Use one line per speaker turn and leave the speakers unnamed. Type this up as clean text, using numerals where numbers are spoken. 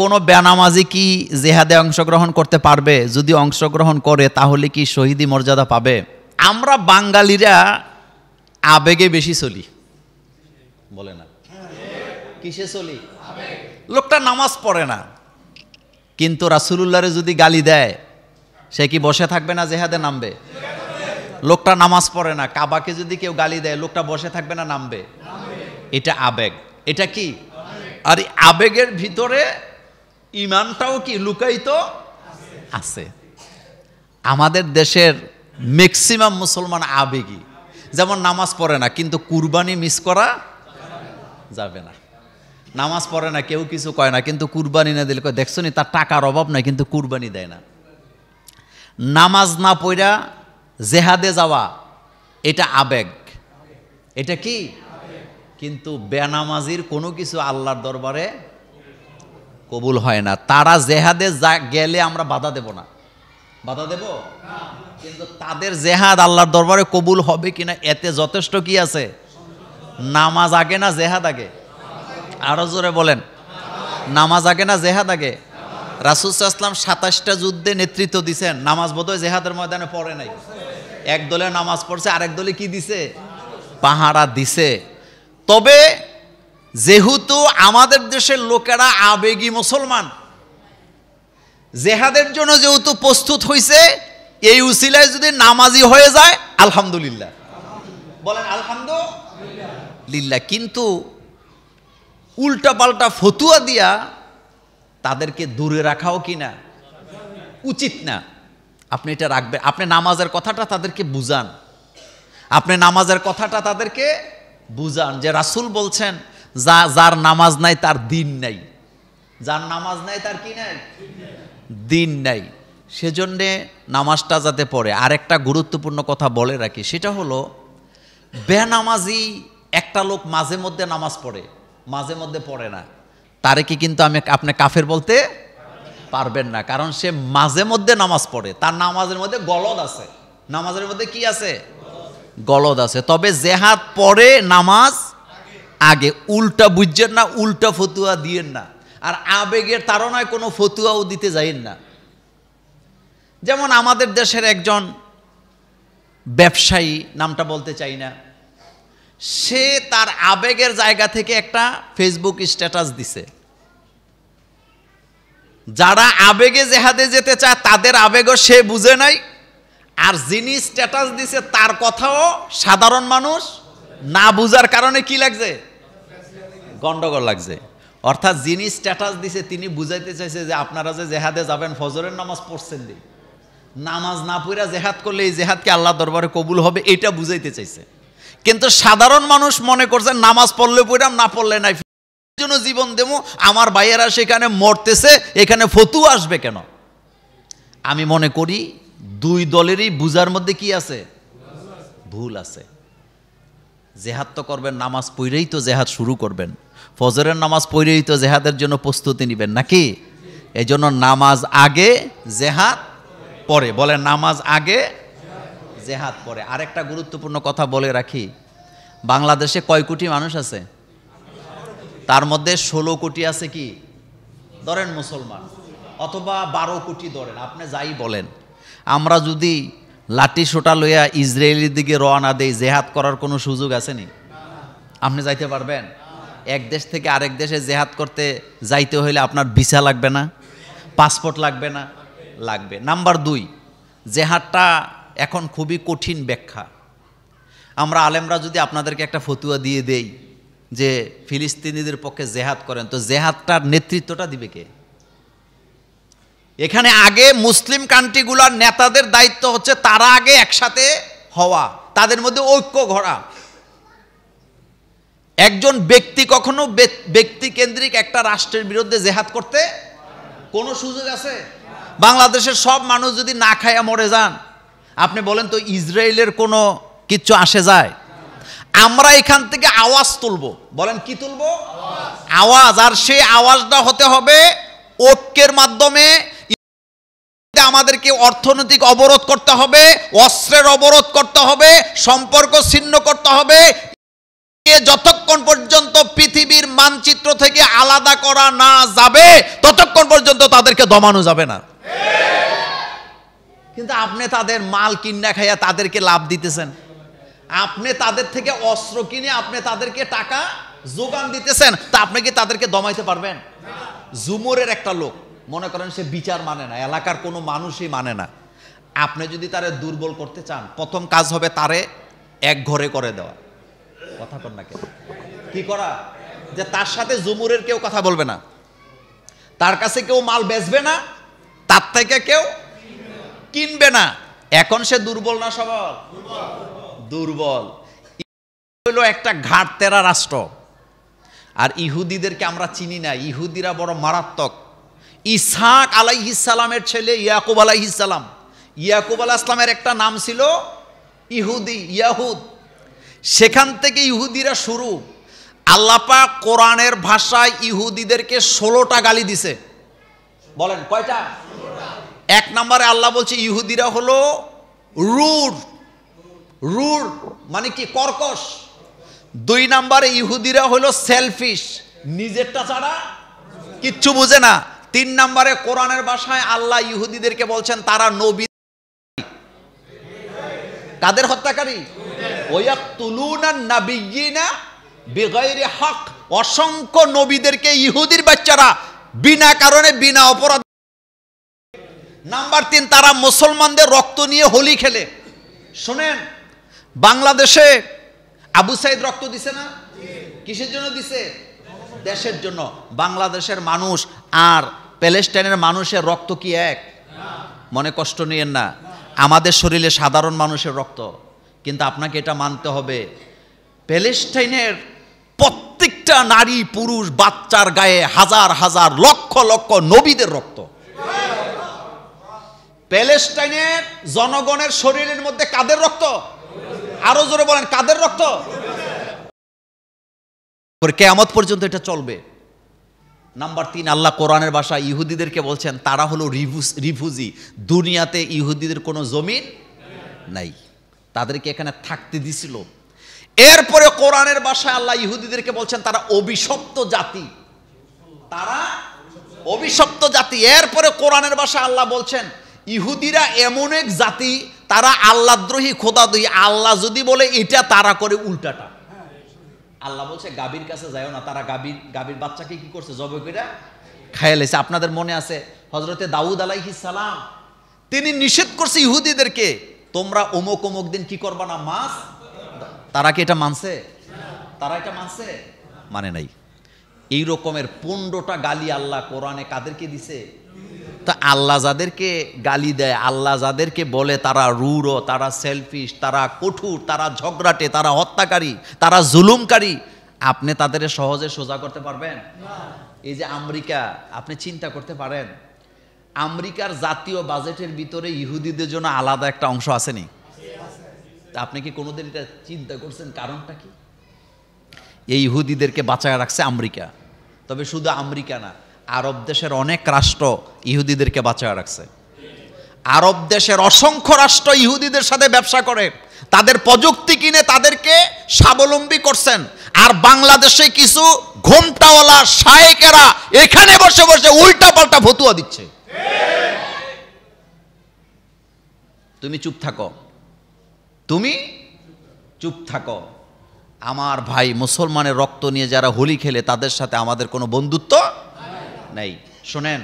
কোনো বেনামাজি কি জেহাদে অংশগ্রহণ করতে পারবে? যদি অংশগ্রহণ করে তাহলে কি শহীদি মর্যাদা পাবে? আমরা বাঙালিরা আবেগে বেশি চলি, বলে না? কিসে চলি? লোকটা নামাজ পড়ে না, কিন্তু রাসূলুল্লাহরে যদি গালি দেয় সে কি বসে থাকবে না জেহাদে নামবে? লোকটা নামাজ পড়ে না, কাবাকে যদি কেউ গালি দেয় লোকটা বসে থাকবে না নামবে? এটা আবেগ। এটা কি? আর এই আবেগের ভিতরে ঈমানটাও কি লুকায়িত আছে। আমাদের দেশের ম্যাক্সিমাম মুসলমান আবেগী। যেমন নামাজ পড়ে না, কিন্তু কুরবানি মিস করা যাবে না। নামাজ পড়ে না, কেউ কিছু কয় না, কিন্তু কুরবানি না দিলে দেখছো নি তার টাকার অভাব নাই, কিন্তু কুরবানি দেয় না। নামাজ না পড়া জেহাদে যাওয়া এটা আবেগ। এটা কি? কিন্তু বেনামাজির কোনো কিছু আল্লাহর দরবারে কবুল হয় না। তারা জেহাদে গেলে আমরা বাধা দেব না, বাধা দেব? কিন্তু তাদের জেহাদ আল্লাহর দরবারে কবুল হবে কিনা এতে যথেষ্ট কি আছে? নামাজ আগে না জেহাদ আগে? আরো জোরে বলেন, নামাজ আগে না জেহাদ আগে? রাসূল সাল্লাল্লাহু আলাইহি ওয়াসাল্লাম ২৭টা যুদ্ধে নেতৃত্ব দিয়েছেন, নামাজ বোধহয় জেহাদের ময়দানে পড়ে নাই। এক দলে নামাজ পড়ছে, আরেক দলে কি দিছে? পাহারা দিছে। তবে যেহেতু আমাদের দেশের লোকেরা আবেগী মুসলমান, জেহাদের জন্য যেহেতু প্রস্তুত হয়েছে, এই উসিলায় যদি নামাজি হয়ে যায় আলহামদুলিল্লাহ, বলেন আলহামদুলিল্লাহ। কিন্তু উল্টাপাল্টা ফতুয়া দিয়া তাদেরকে দূরে রাখাও কিনা উচিত না। আপনি এটা রাখবেন, আপনি নামাজের কথাটা তাদেরকে বুঝান, আপনি নামাজের কথাটা তাদেরকে বুঝান যে রাসূল বলছেন যার নামাজ নাই তার দিন নাই, যার নামাজ নাই তার কি নাই? দিন নাই। সেজন্যে নামাজটা যাতে পড়ে। আরেকটা গুরুত্বপূর্ণ কথা বলে রাখি, সেটা হলো বেনামাজি একটা লোক মাঝে মধ্যে নামাজ পড়ে, মাঝে মধ্যে পড়ে না, তারে কি কিন্তু আপনি কাফের বলতে পারবেন না, কারণ সে মাঝে মধ্যে নামাজ পড়ে, তার নামাজের মধ্যে গলদ আছে। নামাজের মধ্যে কি আছে? গলদ আছে। তবে জেহাদ পড়ে, নামাজ আগে। উল্টা বুঝছেন না, উল্টা ফতুয়া দিয়েন না, আর আবেগের তাড়নায় কোনো ফতুয়াও দিতে যাইন না। যেমন আমাদের দেশের একজন ব্যবসায়ী, নামটা বলতে চাই না, সে তার আবেগের জায়গা থেকে একটা ফেসবুক স্ট্যাটাস দিছে। যারা আবেগে জেহাদে যেতে চায় তাদের আবেগও সে বুঝে নাই, আর যিনি স্ট্যাটাস দিছে তার কথাও সাধারণ মানুষ না বুঝার কারণে কি লাগছে? গন্ডগোল লাগছে। অর্থাৎ যিনি স্ট্যাটাস দিছে তিনি বুঝাইতে চাইছে যে আপনারা যে জেহাদে যাবেন ফজরের নামাজ পড়ছেন দি, নামাজ না পড়া জেহাদ করলে এই জেহাদকে আল্লাহ দরবারে কবুল হবে, এটা বুঝাইতে চাইছে। কিন্তু সাধারণ মানুষ মনে করছে নামাজ পড়লে পড়াম, না পড়লে নাই, জন্য জীবন দেবো, আমার ভাইয়েরা সেখানে মরতেছে, এখানে ফতুয়া আসবে কেন? আমি মনে করি দুই দলেরই বুঝার মধ্যে কি আছে? ভুল আছে। জেহাদ তো করবেন, নামাজ পড়েই তো জেহাদ শুরু করবেন, ফজরের নামাজ পড়েই তো জেহাদের জন্য প্রস্তুতি নেবেন নাকি? এই জন্য নামাজ আগে জেহাদ পরে, বলে নামাজ আগে জেহাদ পরে। আরেকটা গুরুত্বপূর্ণ কথা বলে রাখি, বাংলাদেশে কয় কোটি মানুষ আছে? তার মধ্যে 16 কোটি আছে কি ধরেন মুসলমান, অথবা 12 কোটি ধরেন, আপনি যাই বলেন। আমরা যদি লাঠি সোটা লইয়া ইসরায়েলের দিকে রওনা দেই, জেহাদ করার কোনো সুযোগ আছে নি? আপনি যাইতে পারবেন? এক দেশ থেকে আরেক দেশে জেহাদ করতে যাইতে হইলে আপনার ভিসা লাগবে না? পাসপোর্ট লাগবে না? লাগবে। নাম্বার 2, জেহাদটা এখন খুবই কঠিন ব্যাখ্যা। আমরা আলেমরা যদি আপনাদেরকে একটা ফতুয়া দিয়ে দেই যে ফিলিস্তিনিদের পক্ষে জেহাদ করেন, তো জেহাদটার নেতৃত্বটা দিবে কে? এখানে আগে মুসলিম কান্ট্রিগুলোর নেতাদের দায়িত্ব হচ্ছে তারা আগে একসাথে হওয়া, তাদের মধ্যে ঐক্য গড়া। একজন ব্যক্তি কখনো ব্যক্তি কেন্দ্রিক একটা রাষ্ট্রের বিরুদ্ধে জেহাদ করতে কোনো সুযোগ আছে? বাংলাদেশের সব মানুষ যদি না খায়া মরে যান, আপনি বলেন তো ইসরায়েলের কোনো কিচ্ছু আসে যায়? আমরা এখান থেকে আওয়াজ তুলবো, বলেন কি তুলবো? আওয়াজ। আর সেই আওয়াজটা হতে হবে ঐক্যের মাধ্যমে। আমাদেরকে অর্থনৈতিক অবরোধ করতে হবে, অস্ত্রের অবরোধ করতে হবে, সম্পর্ক ছিন্ন করতে হবে, যতক্ষণ পর্যন্ত পৃথিবীর মানচিত্র থেকে আলাদা করা না যাবে ততক্ষণ পর্যন্ত তাদেরকে দমানো যাবে না। কিন্তু আপনি তাদের মাল কিনা খাইয়া তাদেরকে লাভ দিতেছেন, আপনি তাদের থেকে অস্ত্র কিনে আপনি তাদেরকে টাকা যোগান দিতেছেন, তা আপনি কি তাদেরকে দমাইতে পারবেন? জুমুরের একটা লোক, মনে করেন সে বিচার মানে না, এলাকার কোনো মানুষই মানে না, আপনি যদি তারে দুর্বল করতে চান, প্রথম কাজ হবে তারে এক ঘরে করে দেওয়া। কথা কর না কেন? কি করা? যে তার সাথে জুমুরের কেউ কথা বলবে না, তার কাছে কেউ মাল বেচবে না, তার থেকে কেউ কিনবে না। এখন সে দুর্বল না সবল? দুর্বল। হলো একটা ঘাট তেরা রাষ্ট্র। আর ইহুদিদেরকে আমরা চিনি না, ইহুদিরা বড় মারাত্মক। ইসহাক আলাইহিস সালামের ছেলে ইয়াকুব আলাইহিস সালাম, ইয়াকুব আলাইহিস সালামের একটা নাম ছিল ইহুদি, ইয়াহুদ। সেখান থেকে ইহুদিরা শুরু। আল্লাহ পাক কোরআনের ভাষায় ইহুদিদেরকে 16টা গালি দিছে। বলেন কয়টা? 1 নম্বরে আল্লাহ বলছে ইহুদিরা হলো রুড, রুড মানে কি? কর্কশ। 2 নম্বরে ইহুদিরা হলো সেলফিশ, নিজেরটা ছাড়া কিচ্ছু বুঝে না। 3 নম্বরে কোরআনের ভাষায় আল্লাহ ইহুদিদেরকে বলছেন তারা নবী। কাদের হত্যাকারী? ওয়ায়াকতুলুনা নাবিয়্যিনা বিগাইরি হক। অসংখ্য নবীদেরকে ইহুদির বাচ্চারা বিনা কারণে বিনা অপরাধ। নাম্বার 3, তারা মুসলমানদের রক্ত নিয়ে হোলি খেলে। শুনেন, বাংলাদেশে আবু সাইদ রক্ত দিছে না? কিসের জন্য দিছে? দেশের জন্য। বাংলাদেশের মানুষ আর প্যালেস্টাইনের মানুষের রক্ত কি এক? মনে কষ্ট নিয়েন না, আমাদের শরীরে সাধারণ মানুষের রক্ত। কিন্তু আপনাকে এটা মানতে হবে, প্যালেস্টাইনের প্রত্যেকটা নারী পুরুষ বাচ্চার গায়ে হাজার হাজার লক্ষ লক্ষ নবীদের রক্ত। প্যালেস্টাইনের জনগণের শরীরের মধ্যে কাদের রক্ত? আরো জোরে বলেন, কাদের রক্ত? কিয়ামত পর্যন্ত এটা চলবে। নাম্বার 3, আল্লাহ কোরআনের ভাষায় ইহুদিদেরকে বলছেন তারা হলো রিফিউজি। দুনিয়াতে ইহুদিদের কোনো জমিন নাই, তাদেরকে এখানে থাকতে দিছিল। এরপরে কোরআনের ভাষায় আল্লাহ ইহুদিদেরকে বলছেন তারা অভিশপ্ত জাতি, তারা অভিশপ্ত জাতি। এরপরে কোরআনের ভাষায় আল্লাহ বলছেন ইহুদিরা এমন এক জাতি, তারা আল্লাহদ্রোহী, খোদাদ্রোহী। আল্লাহ যদি বলে এটা, তারা করে উল্টাটা। আল্লাহ বলছে গাভীর কাছে যাও না, তারা গাভীর বাচ্চাকে কি করছে? জবাই করে খাইয়ে লেছে। আপনাদের মনে আছে হযরতে দাউদ আলাইহিস সালাম, তিনি নিষেধ করছে ইহুদিদেরকে তোমরা অমুক অমুক দিন কি করবা না, মাছ। তারা কি এটা মানছে? তারা এটা মানছে? মানে নাই। এই রকমের 15টা গালি আল্লাহ কোরআনে কাদেরকে দিছে? তা আল্লাহ যাদেরকে গালি দেয়, আল্লাহ যাদেরকে বলে তারা রূঢ়, তারা সেলফিশ, তারা কঠোর, তারা ঝগড়াটে, তারা হত্যাকারী, তারা জুলুমকারী, আপনি তাদের সহজে সোজা করতে পারবেন? এই যে আমেরিকা, আপনি চিন্তা করতে পারেন আমেরিকার জাতীয় বাজেটের ভিতরে ইহুদিদের জন্য আলাদা একটা অংশ আসেনি? আপনি কি কোনোদিন এটা চিন্তা করছেন কারণটা কি? এই ইহুদিদেরকে বাঁচায় রাখছে আমেরিকা। তবে শুধু আমেরিকা না, আরব দেশের অনেক রাষ্ট্র ইহুদিদেরকে বাঁচায় রাখছে। আরব দেশের অসংখ্য রাষ্ট্র ইহুদিদের সাথে ব্যবসা করে, তাদের প্রযুক্তি কিনে তাদেরকে স্বাবলম্বী করছেন। আর বাংলাদেশে কিছু ঘোমটাওয়ালা শায়েকেরা এখানে বসে বসে উল্টা পাল্টা ফতুয়া দিচ্ছে। তুমি চুপ থাকো, তুমি চুপ থাকো। আমার ভাই, মুসলমানের রক্ত নিয়ে যারা হোলি খেলে তাদের সাথে আমাদের কোনো বন্ধুত্ব নেই। শোনেন,